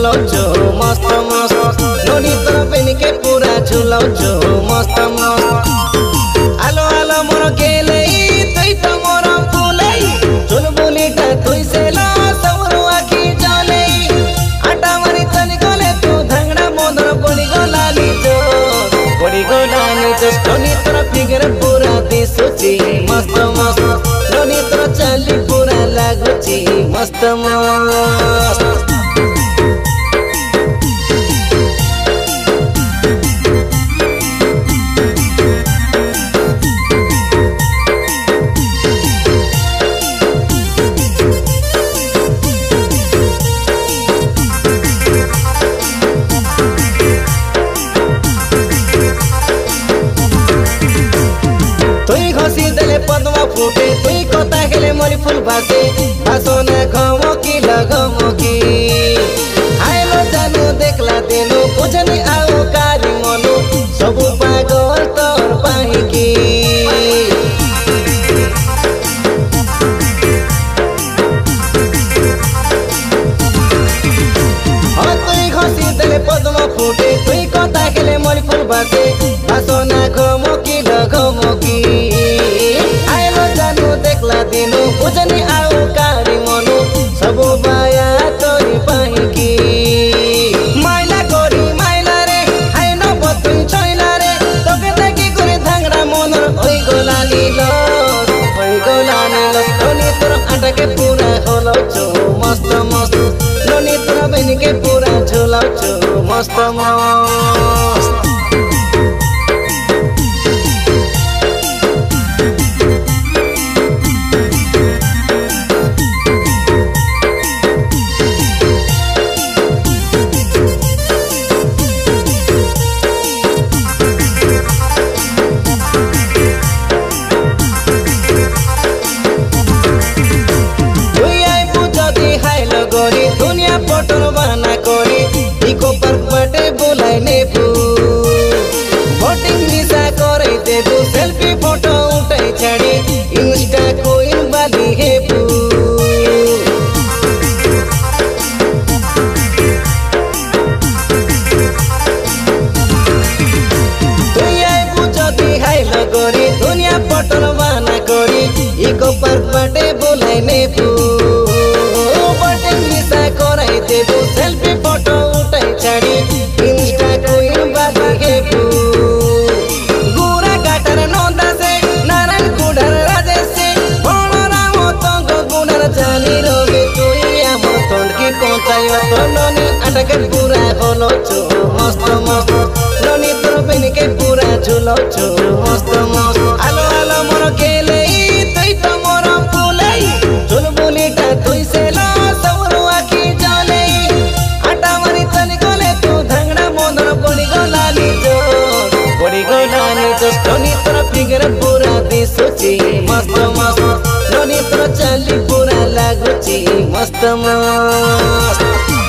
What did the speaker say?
झुलाउँछु मस्त मस्त नोनी तर पनि के पूरा झुलाउँछु मस्त मस्त आलो आलो मोर केलै तुई त मोर फुलै चुलबुलीटा तुई सेला सौरो आखी जले आटा मारी चली गले तू धांगडा मोदर बढी गलाली जो बढी गलाली जो नोनी तर फिगर पूरा दिसुची मस्त मस्त नोनी तर चाली पूरा लागुची मस्त मस्त पद्मा फुटे तुई कता खेले मोरी फुल भासे भासोना घमकी लगमकी आइलो जानु देखला देनु बुझनी आओ कारी मनु सबु पागल तोर पाहिकी तुई घसी देले पद्मा फुटे तुई कता खेले मोरी फुल भासे भासोना घमकी लगमकी देखला दिनु बुझनी आउ कारी मनु सबु माया तोरी पाहिकी माइला गोरी माइला रे हाइन बतुई छैला रे तोके देखि करे धांगडा मनर ओइ गोलाली लो ओइ गोलाली लो नोनी तोर आटाके पूरा होलाउँछु मस्त मस्त नोनी तोर बहिनीके पूरा झुलाउँछु मस्त मस्त दुनिया पटल बहाना करी इको पार्क बाटे बोलाई नेबू बोटिंग निशा करे देबू सेल्फी फोटो उठाई छाड़ी इंस्टा को इन बाली हेबू दुनिया पटल बहाना करी इको पार्क बाटे बोलाई नेबू कराई देबू सेल्फी फोटो उठाई छाड़ी इंस्टा को इन बाली हेबू गुरा काटर नंदा से नारायण गुडर राजेश से बणरा मतंग गुडर जानी रवि तुई आम तंडकी पहुंचाइवा तो नोनी आटाके पूरा होलाउँछु मस्त मस्त नोनी तोर बहिनीके पूरा झुलाउँछु मस्त मस्त आलो आलो मोर केलै तुई त मोर फुलै चुलबुलीटा तुई सेला नोनी तोर फिगर पूरा दिसुची मस्त मस्त नोनी तोर चाली पूरा लागुची मस्त मस्त।